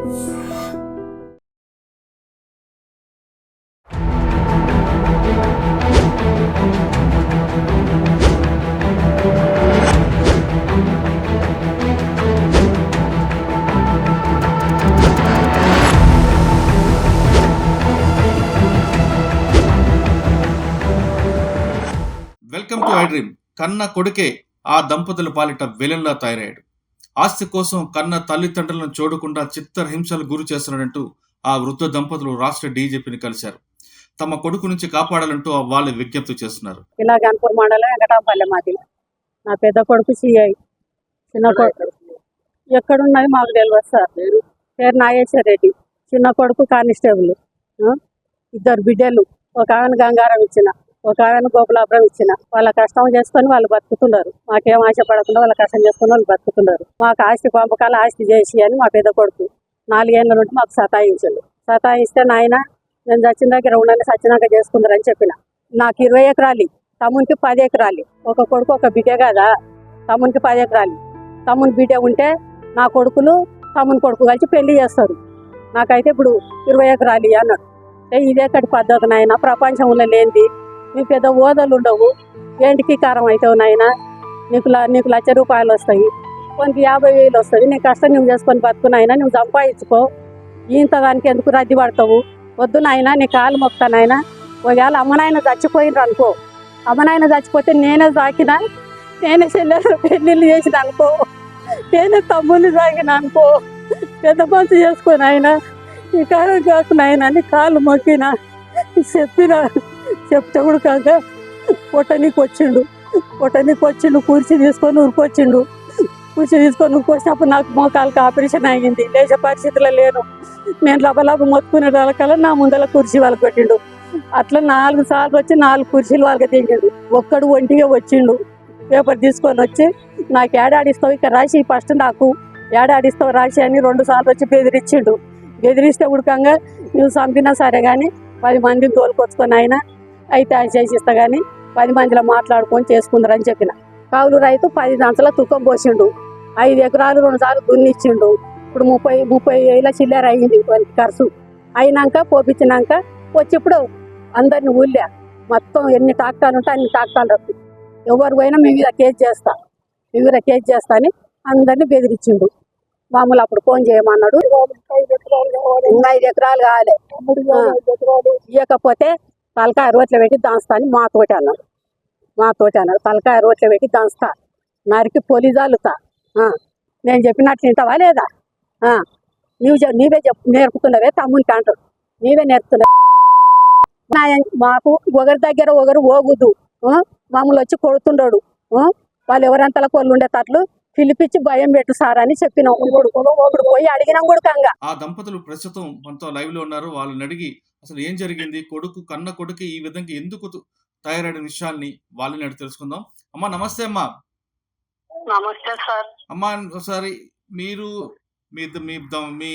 Welcome to I dream. కన్న కొడుకే ఆ దంపతుల పాలిట విలన్లా తయారయ్యాడు. ఆస్తి కోసం కన్న తల్లిదండ్రులను చూడకుండా చిత్రహింసలు గురి చేస్తున్నాడంటూ ఆ వృద్ధ దంపతులు రాష్ట్ర డీజీపీని కలిశారు. తమ కొడుకు నుంచి కాపాడాలంటూ వాళ్ళు విజ్ఞప్తి చేస్తున్నారు. ఇలా గన్పూర్ మండలం వెంకటాంపల్లె మాది. నా పెద్ద కొడుకు సిఐ, చిన్న కొడుకు ఎక్కడున్నది మాకు తెలియదు సార్. పేరు నాగేశ్వర రెడ్డి. చిన్న కొడుకు కానిస్టేబుల్. ఇద్దరు బిడ్డలు, ఒక ఆమెను గంగారం ఇచ్చిన, ఒక ఆమెను గోపులాపురం ఇచ్చిన. వాళ్ళ కష్టం చేసుకొని వాళ్ళు బతుకుతున్నారు. మాకేం ఆశపడకుండా వాళ్ళ కష్టం చేసుకుని వాళ్ళు బతుకుతున్నారు. మాకు ఆస్తి పంపకాలు ఆస్తి చేసి అని మా పెద్ద కొడుకు 4 ఏళ్ళ నుండి మాకు సతాయించాడు. సతాయిస్తే నాయన నేను చచ్చిన దగ్గర ఉండాలి, సచ్చినాక చేసుకుందరని చెప్పిన. నాకు 20 ఎకరాలు, తమ్మునికి 10 ఎకరాలు. ఒక కొడుకు ఒక బిడ్డ కదా, తమ్మునికి 10 ఎకరాలు. తమ్ముని బిడ్డ ఉంటే నా కొడుకులు తమ్ముని కొడుకు కలిసి పెళ్లి చేస్తారు. నాకైతే ఇప్పుడు 20 ఎకరాలు అన్నాడు. ఇదేక్కడి పద్ధతి నాయన, ప్రపంచంలో లేనిది. నీ పెద్ద ఓదలు ఉండవు, ఏంటికి కారం అవుతావు నాయన. నీకు 1,00,000 రూపాయలు వస్తాయి, కొంచెం 50,000 వస్తుంది. నీ కష్టం నువ్వు చేసుకొని బతుకున్నాయినా, నువ్వు సంపాదించుకో. ఇంత దానికి ఎందుకు రద్దీ పడతావు? వద్దు నాయన, నీ కాలు మొక్కుతానాయన. ఒకవేళ అమ్మనాయన చచ్చిపోయినరు అనుకో, అమ్మనాయన చచ్చిపోతే నేనే సాకినా, నేనే చెల్లెలు పెళ్ళిళ్ళు చేసిన అనుకో, నేనే తమ్ముని సాగిన అనుకో, పెద్ద పనులు చేసుకొని ఆయన ఈ కాలం కాకునాయన నీ కాలు మొక్కిన చెప్పిన. చెప్తే కూడా కాక పొట్టనికి వచ్చిండు, కుర్చీ తీసుకొని ఉరికొచ్చిండు. కుర్చీ తీసుకొని ఉరికొచ్చినప్పుడు నాకు మోకాలకు ఆపరేషన్ అయ్యింది. లేచే పరిస్థితిలో లేను. నేను లబలబ మొత్తుకునే వాళ్ళకల్లా నా ముందర కుర్చీ వాళ్ళకి పెట్టిండు. అట్లా 4 సార్లు వచ్చి 4 కుర్చీలు వాళ్ళకి దించాడు. ఒక్కడు ఒంటిగా వచ్చిండు. పేపర్ తీసుకొని వచ్చి నాకు ఏడాడిస్తావు ఇక్కడ రాసి, ఫస్ట్ నాకు ఏడాడిస్తావు రాసి అని 2 సార్లు వచ్చి బెదిరించిండు. బెదిరిస్తే ఉడకంగా నువ్వు చంపినా సరే కానీ 10 మందిని తోలుకొచ్చుకొని ఆయన అయితే ఆయన చేసిస్తా కానీ 10 మందిలో మాట్లాడుకొని చేసుకుందరని చెప్పిన. కౌలు రైతు 10 దంతల తుకం పోసిండు. 5 ఎకరాలు 2 సార్లు దున్నిచ్చిండు. ఇప్పుడు 30,000 చిల్లర అయ్యింది ఖర్చు. అయినాక పోపించినాక వచ్చి ఇప్పుడు అందరిని ఊళ్ళా మొత్తం ఎన్ని టాక్టాలు ఉంటే అన్ని టాక్టాలు రద్దు. ఎవరు పోయినా మీ మీద కేసు చేస్తా అని అందరినీ బెదిరించిండు. మామూలు అప్పుడు ఫోన్ చేయమన్నాడు. 5 ఎకరాలు కావాలి, ఇవ్వకపోతే తలకాయ రోట్లో పెట్టి దాంస్తా అని మాతోటి అన్నాడు. తలకాయ రోట్లో పెట్టి దాంస్తా, నరికి పొలి జాలుతా. నేను చెప్పినట్లు వింటావా లేదా? నీవే నేర్పుతున్నవే తమ్మునికి అంటాడు. నీవే నేర్పుతున్నావు. మాకు ఒకరి దగ్గర ఒకరు ఓగుద్దు. మామూలు వచ్చి కొడుతుండడు. వాళ్ళు ఎవరంతలకు వాళ్ళు ఉండేటట్లు పిలిపించి భయం పెట్టు సార్ అని చెప్పినాం. ఇప్పుడు పోయి అడిగినాం కూడా. ఆ దంపతులు ప్రస్తుతం మనతో లైవ్ లో ఉన్నారు. వాళ్ళని అడిగి అసలు ఏం జరిగింది, కన్న కొడుకు ఈ విధంగా ఎందుకు తయారైన విషయాల్ని వాళ్ళని అడిగి తెలుసుకుందాం. అమ్మా నమస్తే. అమ్మా నమస్తే సార్. అమ్మా ఒకసారి మీరు మీ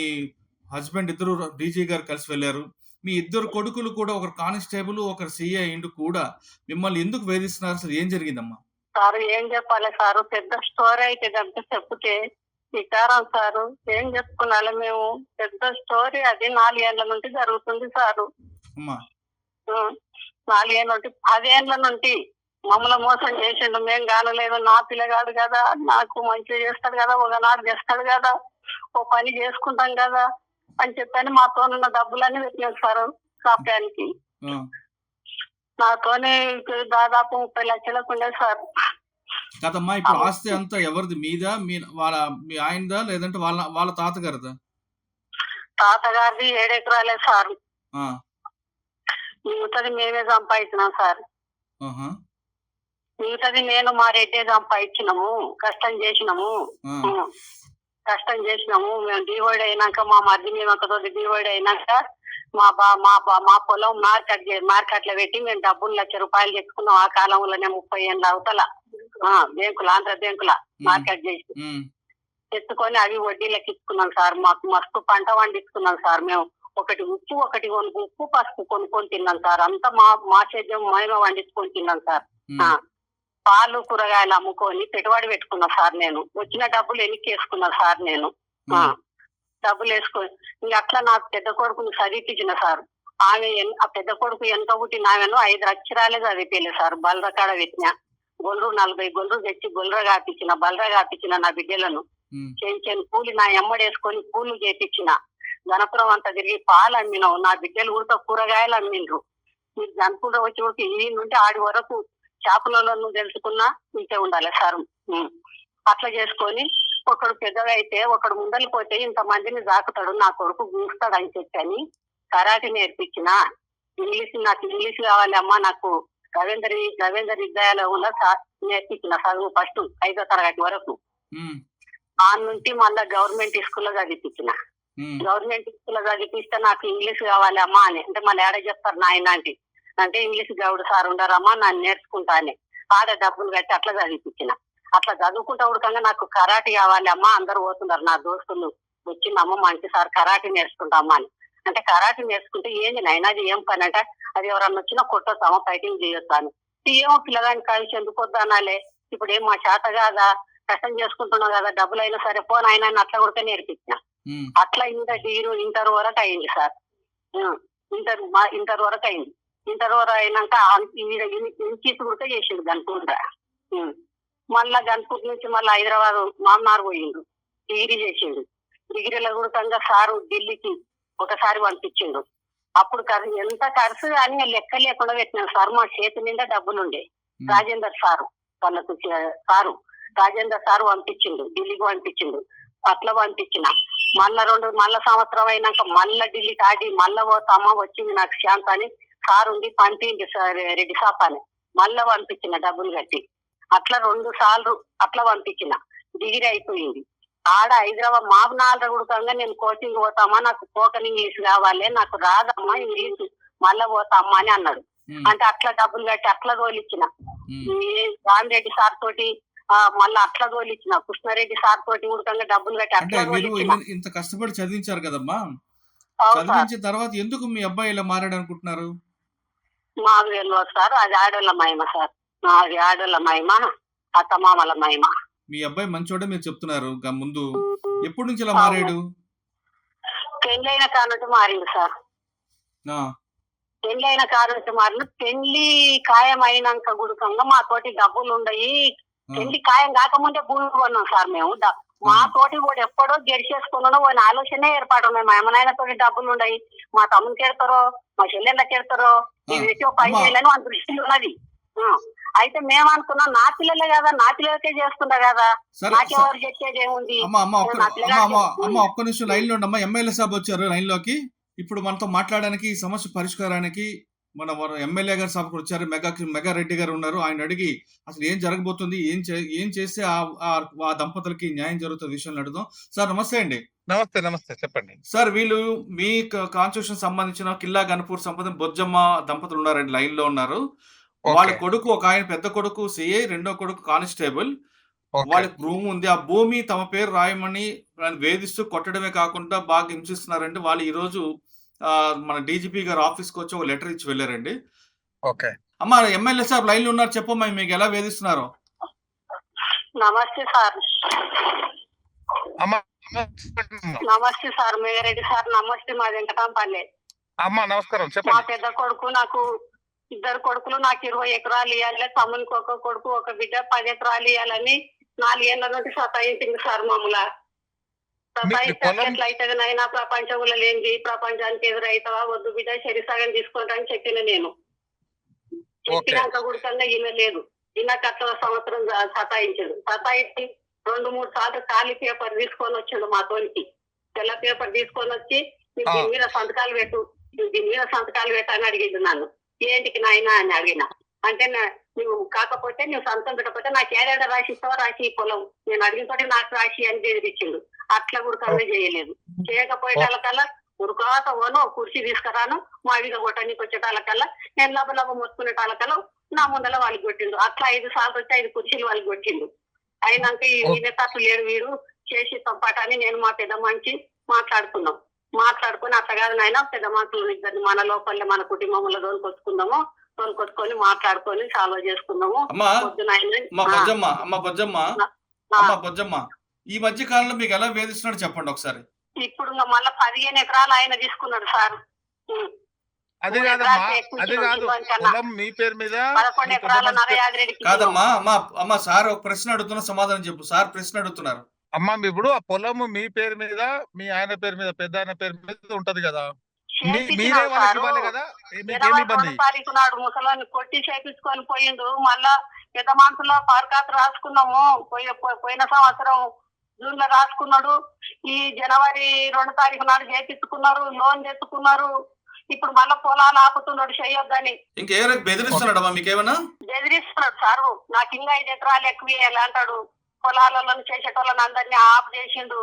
హస్బెండ్ ఇద్దరు డీజీ గారు కలిసి వెళ్ళారు. మీ ఇద్దరు కొడుకులు కూడా, ఒకరు కానిస్టేబుల్ ఒకరు సిఐ అయిండు కూడా, మిమ్మల్ని ఎందుకు వేధిస్తున్నారు? అసలు ఏం జరిగిందమ్మా? సార్ ఏం చెప్పాలి సారు, పెద్ద స్టోరీ అయితే కనుక చెప్తే వికారం సారు. ఏం చెప్పుకున్నాను మేము, పెద్ద స్టోరీ అది 4 ఏళ్ల నుండి జరుగుతుంది సారు. 4 ఏళ్ళ నుండి 10 ఏళ్ల నుండి మమ్మల్ని మోసం చేసిండు. మేము కానలేదు. నా పిల్లగాడు కదా, నాకు మంచిగా చేస్తాడు కదా, ఒకనాడు చేస్తాడు కదా, ఓ పని చేసుకుంటాం కదా అని చెప్పని మాతోనున్న డబ్బులన్నీ పెట్టినాడు సార్ కాప్యానికి. నాతోనే దాదాపు 30 లక్షలకు ఉండేది సార్. కదమ్మా, ఇప్పుడు ఆస్తి అంతా ఎవరిది? మీదా, మీ ఆయనదా, లేదంటే వాళ్ళ తాతగారిదా? తాతగారిది 7 ఎకరాలే సార్. మిగతాది మేమే సంపాదించినాం సార్. మిగతాది నేను మా రెడ్డే సంపాదించినాము. కష్టం చేసినాము మేము. డివైడ్ అయినాక మా మధ్య మేమంతతో డివైడ్ అయినాక మా పొలం మార్కెట్ లో పెట్టి మేము డబ్బులు 1,00,000 రూపాయలు తెచ్చుకున్నాం. ఆ కాలంలోనే 30 ఏళ్ళ అవతల బ్యాంకుల, ఆంధ్ర బ్యాంకుల మార్కెట్ చేసి తెచ్చుకొని అవి వడ్డీలకు ఇచ్చుకున్నాం సార్. మాకు మస్తు పంట పండించుకున్నాం సార్. మేము ఒకటి ఉప్పు పసుపు కొనుక్కొని తిన్నాం సార్. అంతా మా సేద్యం మేము వండించుకొని తిన్నాం సార్. పాలు కూరగాయలు అమ్ముకొని పెట్టుబడి పెట్టుకున్నా సార్. నేను వచ్చిన డబ్బులు ఎన్నికేసుకున్నా సార్. నేను డబ్బులు వేసుకొని ఇంక అట్లా నాకు పెద్ద కొడుకుని చదివిపించిన సార్. ఆ పెద్ద కొడుకు వెనక పుట్టిన ఆమెను 5 అక్షరాలే చదివిపోయలేదు సార్. బలర కాడ పెట్టిన గొల్లు 40 గొల్లు తెచ్చి బలర కాపించిన నా బిడ్డలను. చేయించని కూలి నా ఎమ్మడేసుకొని కూలి చేపించిన. గణపురం అంతా తిరిగి పాలు అమ్మినావు. నా బిడ్డలు కూడా కూరగాయలు అమ్మిండ్రు. మీరు జనకుండా వచ్చి వరకు ఈ నుండి ఆడి వరకు చేపలలో తెలుసుకున్నా ఇంతే ఉండాలి సార్. అట్లా చేసుకొని ఒకడు పెద్దగా అయితే ఒకడు ముందలు పోతే ఇంతమందిని దాకుతాడు, నా కొడుకు గూస్తాడు అని చెప్పని కరాటే నేర్పించిన. నాకు ఇంగ్లీష్ కావాలి అమ్మా, నాకు రవీంద్ర విద్యాలయంలో నేర్పించిన చదువు ఫస్ట్ 5వ తరగతి వరకు. ఆ నుంచి మళ్ళా గవర్నమెంట్ స్కూల్లో చదివిపించిన. గవర్నమెంట్ స్కూల్లో చదివిపిస్తే నాకు ఇంగ్లీష్ కావాలి అమ్మా అని అంటే మళ్ళీ ఏడ చెప్తారు నాయన అంటే ఇంగ్లీష్ గౌడు సార్ ఉండరమ్మా నన్ను నేర్చుకుంటా అని ఆడ డబ్బులు కట్టి అట్లా చదివిపించిన. అట్లా చదువుకుంటా ఉడకంగా నాకు కరాటే కావాలి అమ్మా, అందరు పోతున్నారు నా దోస్తులు వచ్చిందమ్మ మంచి సార్ కరాటే నేర్చుకుంటామా అని అంటే కరాటే నేర్చుకుంటే ఏంది నాయన అది ఏం పని అంటే అది ఎవరన్నా వచ్చినా కొట్టొస్తామా ఫైటింగ్ చేయొద్దా అని. ఏమో పిల్లగాని కలిసి ఎందుకు వద్దానాలే, ఇప్పుడు ఏం మా చేత కాదా, కష్టం చేసుకుంటున్నాం కదా, డబ్బులు అయినా సరే పోను ఆయన అట్లా కూడా నేర్పించిన. అట్లా ఇంటర్ వరకు అయింది సార్. ఇంటర్ వరకు అయింది. ఇంటర్ వరకు అయినాక ఇంచీస్ కూడా చేసిండు గన్పూర్. మళ్ళా గన్పూర్ నుంచి మళ్ళీ హైదరాబాద్ మామనార్ పోయిండు, డిగ్రీ చేసిండు. డిగ్రీలో కూడా సారు ఢిల్లీకి ఒకసారి పంపించిండు. అప్పుడు ఎంత ఖర్చు అని లెక్క లేకుండా పెట్టినాను సార్. మా చేతి నిండా డబ్బులుండే. రాజేందర్ సారు వాళ్ళకు రాజేందర్ సారు పంపించిండు, ఢిల్లీకి పంపించిండు. అట్లా పంపించిన. మళ్ళా సంవత్సరం అయినాక మళ్ళా ఢిల్లీకి ఆడి మళ్ళా పోతామా వచ్చింది నాకు శాంత అని సార్ ఉండి పంపింది సార్ రెడ్డి సాప్ అని మళ్ళా పంపించిన డబ్బులు కట్టి. అట్లా 2 సార్లు అట్లా పంపించిన. డిగ్రీ అయిపోయింది. ఆడ హైదరాబాద్ మాబనాల ఉడకంగా నేను కోచింగ్ పోతామా, నాకు స్పోకెన్ ఇంగ్లీష్ కావాలి, నాకు రాదమ్మా ఇంగ్లీష్ మళ్ళా పోతామా అని అన్నాడు. అంటే అట్లా డబ్బులు కట్టి అట్లా తోలిచ్చిన. రామిరెడ్డి సార్ తోటి మళ్ళీ అట్లా తోలిచ్చిన. కృష్ణారెడ్డి సార్ తోటి ఉడకంగా డబ్బులు కట్టి అట్లా తోలిచ్చిన. ఇంత కష్టపడి చదివించారు కదమ్మా, చదివించిన తర్వాత ఎందుకు మీ అబ్బాయి ఇలా మారాడు అనుకుంటున్నారు? మాకు తెలియదు సార్, అది ఆడోళ్ళ మహిమ సార్. అది ఆడోళ్ళ మహిమ, అత్తమామల మహిమ. మీ అబ్బాయి మంచోడే మీరు చెప్తున్నారు, ముందు ఎప్పటి నుంచి ఇలా మారాడు? పెళ్ళైన కానుంచి మారిండు సార్. పెళ్ళైన కానుంచి మారిండు. పెళ్లి ఖాయం అయినాక గుడుకంగా మా తోటి డబ్బులు ఉండయి. పెళ్లి ఖాయం కాకముందే భూమి కొన్నాం సార్ మేము. మా తోటి కూడా ఎప్పుడో గెడిచేసుకున్నాడో అని ఆలోచనే ఏర్పాటు ఉన్నాయి. మా అమ్మనాయన తోటి డబ్బులు ఉండయి, మా తమ్మునికి ఎడతారో మా చెల్లెళ్ళకి ఎడతారో ఇవి పెట్టి 5 వేలని మన దృష్టిలో ఉన్నది. అయితే మేము అనుకున్నాం నా పిల్లలే కదా, నా పిల్లలకే చేస్తుందా కదా, నాకెవరు చెప్పేది ఏముంది. ఒక్క నిమిషం లైన్ లో ఉండమ్మా. ఎమ్మెల్యే సాబ్ వచ్చారు లైన్ లోకి. ఇప్పుడు మనతో మాట్లాడడానికి ఈ సమస్య పరిష్కారానికి మన ఎమ్మెల్యే గారు సభకు వచ్చారు. మెగా రెడ్డి గారు ఉన్నారు. ఆయన అడిగి అసలు ఏం జరగబోతుంది, ఏం చేస్తే ఆ దంపతులకి న్యాయం జరుగుతుంది విషయంలో అడుగుదాం. సార్ నమస్తే అండి. నమస్తే చెప్పండి సార్. వీళ్ళు మీ కాన్స్టిట్యూషన్ సంబంధించిన కిల్లా గన్పూర్ సంబంధించిన బొజ్జమ్మ దంపతులు ఉన్నారండి, లైన్ లో ఉన్నారు. వాళ్ళ కొడుకు ఒక ఆయన పెద్ద కొడుకు సిఐ, రెండో కొడుకు కానిస్టేబుల్. వాళ్ళకి భూమి ఉంది. ఆ భూమి తమ పేరు రాయమని వేధిస్తూ కొట్టడమే కాకుండా బాగా హింసిస్తున్నారండి. వాళ్ళు ఈ రోజు మన డీజీపీ గారు ఆఫీస్కి వచ్చి ఒక లెటర్ ఇచ్చి వెళ్ళారండి. అమ్మా ఎమ్మెల్యే సార్ లైన్ లో ఉన్నారు, చెప్పమ్మా మీకు ఎలా వేధిస్తున్నారో. నమస్తే సార్. నమస్తే సార్ మేఘరెడ్డి సార్. నమస్తే. మా వెంకటాంపల్లె. అమ్మా నమస్కారం మా చెప్పండి. పెద్ద కొడుకు నాకు 2 కొడుకులు, నాకు 20 ఎకరాలు ఇవ్వాలి, తమ్మునికి ఒక కొడుకు ఒక బిడ్డ 10 ఎకరాలు ఇవ్వాలని 4 ఏళ్ల నుండి సతాయించింది సార్. మమ్మల్ని సతాయిస్తే ఎట్లా అవుతుంది నైనా, ప్రపంచంలో లేనిది ప్రపంచానికి ఎదురైతావా, వద్దు బిడ్డ సరిసగం తీసుకుంటా అని చెప్పిన. నేను చెప్పినాక కూడా ఈమె లేదు. ఈయనకు అట్లా సంవత్సరం సతాయించాడు. సతాయించి 2-3 సార్లు ఖాళీ పేపర్ తీసుకొని వచ్చాడు మా తోలికి. తెల్ల పేపర్ తీసుకొని వచ్చి నువ్వు దీని మీద సంతకాలు పెట్టు, అని అడిగిండు నన్ను. ఏంటికి నాయన అని అడిగిన. అంటే నువ్వు కాకపోతే నువ్వు సంతకం పెట్టకపోతే నాకు ఏడాడ రాసి ఇస్తావా, రాసి పొలం నేను అడిగిన తోటి నాకు రాసి అని బెదిరించిండు. అట్లా కూడా కన్నా చేయలేదు. చేయకపోయేటాలకల్లా ఉరుకాత ఓను కుర్చీ తీసుకురాను, మా వీధ కొట్టడానికి వచ్చేటాలకల్లా నేను లభ మొత్తుకునేటాలకల్లా నా ముందర వాళ్ళకి కొట్టిండు. అట్లా 5 సార్లు వచ్చి 5 కుర్చీలు వాళ్ళకి కొట్టిండు. అయినాక ఈయన తప్పు లేడు వీడు చేసి తప్పటని నేను మా పెద్ద మంచి మాట్లాడుకుని అట్లా కాదు నాయన పెద్ద మనుషులు ఇద్దరిని మన లోపల మన కుటుంబంలో తోలుకొచ్చుకొని మాట్లాడుకొని సాల్వ్ చేసుకుందాము. బొజ్జమ్మ ఈ మధ్య కాలంలో మీకు ఎలా వేధిస్తున్నాడు చెప్పండి ఒకసారి. ఇప్పుడు ఇంకా మళ్ళా 15 ఎకరాలు ఆయన తీసుకున్నాడు సార్. అది 3 కాదమ్మా, ఎకరాలకి ఎక్కువ అది ఇచ్చిన కాదు. ఉద్యోగం కన్నా. పొలం మీ పేరు మీద 11 మీ పెద్ద ఎకరాల మనిషి పేరు- నరయాదిరెడ్డికి ఇచ్చినాం. కాదమ్మా అమ్మ సార్ ఒక ప్రశ్న అడుగుతున్నా, సమాధానం చెప్పు. సార్ ప్రశ్న అడుగుతున్నారు. అమ్మా ఇప్పుడు ఆ పొలము మీ పేరు మీద, మీ ఆయన పేరు మీద, పెద్ద ఆయన పేరు మీద ఉంటది కదా, మీరే చేపించినాం వాళ్ళకి సారు. ఇవ్వాలి కదా, మీకేమి 22 ఇబ్బంది? తారీఖు నాడు ముసలాన్ని కొట్టి చేపించుకొని పోయిండు. మళ్ళా పెద్ద మనసులో పార్కాత్ రాసుకున్నాము. పోయిన సంవత్సరం జూన్ లో రాసుకున్నాడు. ఈ జనవరి 2 తారీఖు నాడు చేపించుకున్నారు, లోన్ తెచ్చుకున్నారు. ఇప్పుడు మళ్ళా పొలాలు ఆపుతున్నాడు చేయొద్దని. ఇంకేమైనా బెదిరిస్తున్నాడమ్మా మీకేమన్నా? బెదిరిస్తున్నాడు సారు. నాకు ఇంకా 5 ఎకరాలు ఎక్కువ ఇవ్వాలి అంటాడు. పొలాలలో చేసేటోళ్ళని అందరినీ ఆఫ్ చేసిండు.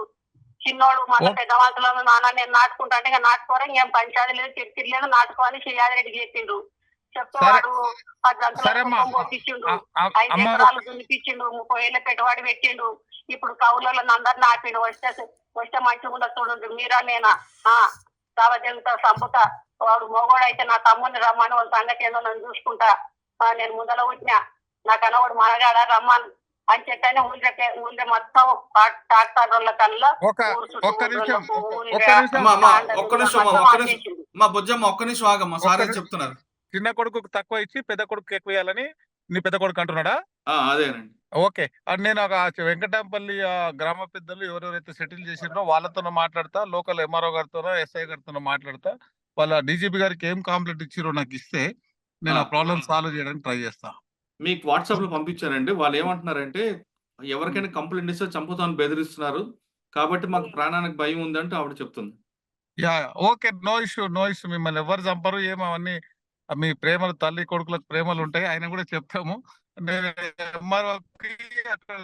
చిన్నోడు మళ్ళీ పెద్ద వంతులను నాన్న నేను నాటుకుంటా అంటే ఇంకా నాటుకోరా, ఇంకేం పంచాయతీ లేదు, తిరిగి లేదు, నాటుకోని యాదిరెడ్డికి చెప్పిండు. చెప్తే వాడు 10 గంటల పంపించిండు, 5 ఎకరాలు దున్నిపించిండు, 30 ఏళ్ళ పెట్టుబడి పెట్టిండు. ఇప్పుడు కౌలలో అందరిని ఆపిండు. వస్తే మంచిగా ఉండదు చూడండి, మీరా నేనా సావజంతో సంపుతా. వాడు మొగోడు అయితే నా తమ్ముడిని రమ్మని వాళ్ళ సంగతి ఏందో నన్ను చూసుకుంటా. నేను ముందర వచ్చినా నాకన్నా వాడు మనగాడ రమ్మని అని చెప్పాను. ఊళ్ళో మొత్తం ట్రాక్టర్ల కల్లా ఒక్క నిమిషం మా బొజ్జమ్మ ఒక్క నిమిషం ఆగమ్మా, సార్ చెప్తున్నారు. చిన్న కొడుకు తక్కువ ఇచ్చి పెద్ద కొడుకు ఎక్కువ ఇవ్వాలని నీ పెద్ద కొడుకు అంటున్నాడా? అదేనండి. ఓకే, నేను ఒక వెంకటాంపల్లి గ్రామ పెద్దలు ఎవరెవరైతే సెటిల్ చేసిండ్రో వాళ్ళతో మాట్లాడతా, లోకల్ ఎంఆర్ఓ గారితోనో ఎస్ఐ గారితో మాట్లాడతా. వాళ్ళ డీజీపీ గారికి ఏం కాంప్లైంట్ ఇచ్చిరో నాకు ఇస్తే నేను ఆ ప్రాబ్లమ్ సాల్వ్ చేయడానికి ట్రై చేస్తా. మీకు వాట్సాప్ లో పంపించారండి. వాళ్ళు ఏమంటున్నారంటే ఎవరికైనా కంప్లైంట్ ఇస్తే చంపుతామని బెదిరిస్తున్నారు, కాబట్టి మాకు ప్రాణానికి భయం ఉందంటే ఆవిడ చెప్తుంది. Yeah okay, no issue. మిమ్మల్ని ఎవరు చంపరు, ఏమో అవన్నీ మీ ప్రేమలు, తల్లి కొడుకులకు ప్రేమలు ఉంటాయి. ఆయన కూడా చెప్తాము. నేను ఎంఆర్ఓకి అక్కడ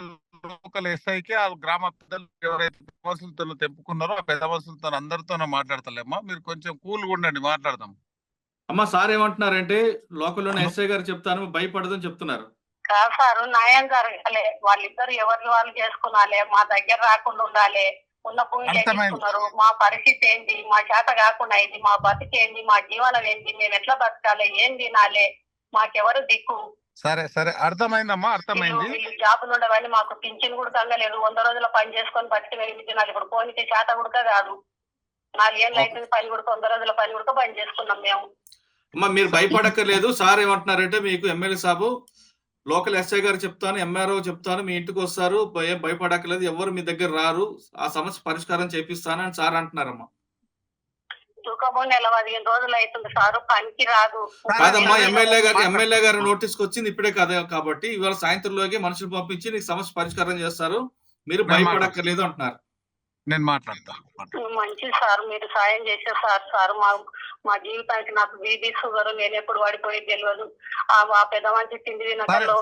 లోకల్ ఎస్ఐకి ఆ గ్రామ పెద్దలు ఎవరైతే పెద్ద మనుషులతో తెంపుకున్నారో ఆ పెద్ద మనుషులతో అందరితోనే మాట్లాడతలేమ్మా, మీరు కొంచెం కూల్గా ఉండండి, మాట్లాడదాం. అమ్మ సార్ ఏమంటున్నారంటే లోకల్లోనే ఎస్ఐ గారు చెప్తాను, భయపడదని చెప్తున్నారు. కాదు సార్, న్యాయం జరగాలి. వాళ్ళిద్దరు ఎవరిని వాళ్ళు చేసుకున్నాలే, మా దగ్గర రాకుండా ఉండాలి. ఉన్న భూమి చేసుకున్నారు. మా పరిస్థితి ఏంటి, మా చేత కాకుండా అయింది, మా బతికేంది, మా జీవనం ఏంటి, మేము ఎట్లా బతకాలి, ఏం తినాలి, మాకెవరు దిక్కు. సరే అర్థమైందమ్మా, అర్థమైంది. వీళ్ళు జాబులు ఉండవని మాకు పింఛన్ కూడా తగ్గలేదు. 100 రోజుల పని చేసుకొని బతికి వెళ్ళినారు. ఇప్పుడు పోనీకి చేత కూడా కాదు. 4 ఏళ్ళు అవుతుంది పని కూడా, 100 రోజుల పని కూడా పని చేసుకున్నాం మేము. అమ్మా మీరు భయపడక్కర్లేదు. సార్ ఏమంటున్నారంటే మీకు ఎమ్మెల్యే సాబు లోకల్ ఎస్ఐ గారు చెప్తాను, ఎంఆర్ఓ చెప్తాను, మీ ఇంటికి వస్తారు, భయపడక్కర్లేదు, ఎవరు మీ దగ్గర రారు, ఆ సమస్య పరిష్కారం చేపిస్తాను అని సార్ అంటున్నారమ్మా. దుఃఖము 15 రోజులు అవుతుంది సారు, పనికి రాదు. కాదమ్మా, ఎమ్మెల్యే గారు నోటీస్కి వచ్చింది ఇప్పుడే కదా, కాబట్టి ఇవాళ సాయంత్రంలోకి మనుషులు పంపించి నీకు సమస్య పరిష్కారం చేస్తారు, మీరు భయపడక్కర్లేదు అంటున్నారు. నేను మాట్లాడతా. మంచిది సార్, మీరు సాయం చేసే సార్ మా జీవితానికి నాకు బీపీ షుగర్, నేను ఎప్పుడు వాడిపోయి తెలియదు. ఆ పెద్ద మంచి తిండి తినకల్లో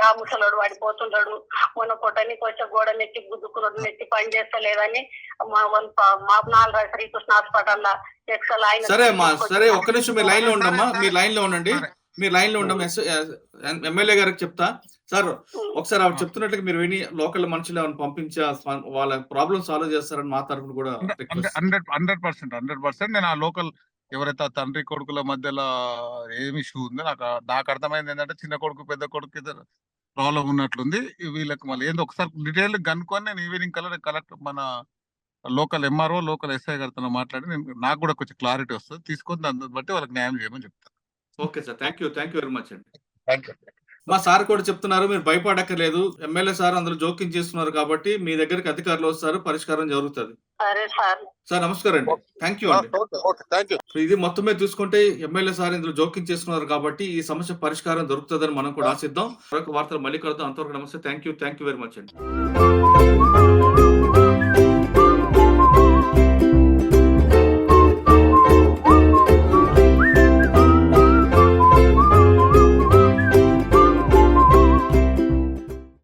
ఆ ముసలోడు వాడిపోతున్నాడు. మొన్న పొట్టనికి వచ్చే గోడ నెత్తి గుద్దుకున్నాడు, నెత్తి పని చేస్తలేదని మా 4 శ్రీకృష్ణ హాస్పిటల్ ఎక్సల్ ఆయన. సరే ఒక్క నిమిషం మీరు లైన్ లో ఉండమ్మా, మీరు లైన్ లో ఉండండి, ఎమ్మెల్యే గారికి చెప్తా. సార్ ఒకసారి ఆవిడ చెప్తున్నట్టుగా మీరు విని లోకల్ మనుషులు ఏమైనా పంపించి వాళ్ళ ప్రాబ్లమ్ సాల్వ్ చేస్తారని మా తరఫున కూడా 100% నేను ఆ లోకల్ ఎవరైతే తండ్రి కొడుకుల మధ్యలో ఏమి ఇష్యూ ఉందో నాకు అర్థమైంది ఏంటంటే చిన్న కొడుకు పెద్ద కొడుకు ప్రాబ్లం ఉన్నట్లుంది. వీళ్ళకి మళ్ళీ ఏందో ఒకసారి డీటెయిల్ కనుక్కొని నేను ఈవినింగ్ కలెక్టర్ మన లోకల్ ఎంఆర్ఓ లోకల్ ఎస్ఐ గారితో మాట్లాడి నాకు కూడా కొంచెం క్లారిటీ వస్తుంది, తీసుకొని దాన్ని బట్టి వాళ్ళకి న్యాయం చేయమని చెప్తాను. Okay sir, thank you very much అండి. Thank you. మా సార్ కూడా చెప్తున్నారు మీరు భయపడక్కర్లేదు, ఎమ్మెల్యే సార్ అందులో జోక్యం చేస్తున్నారు కాబట్టి మీ దగ్గరికి అధికారులు వస్తారు, పరిష్కారం జరుగుతుంది. సార్ నమస్కారం అండి, థ్యాంక్ యూ అండి. ఇది మొత్తమే చూసుకుంటే ఎమ్మెల్యే సార్ ఇందులో జోక్యం చేస్తున్నారు కాబట్టి ఈ సమస్య పరిష్కారం దొరుకుతుందని మనం కూడా ఆశిద్దాం. మరొక వార్తలు మళ్ళీ కలుద్దాం. అంతవరకు నమస్తే, థ్యాంక్ యూ వెరీ మచ్ అండి.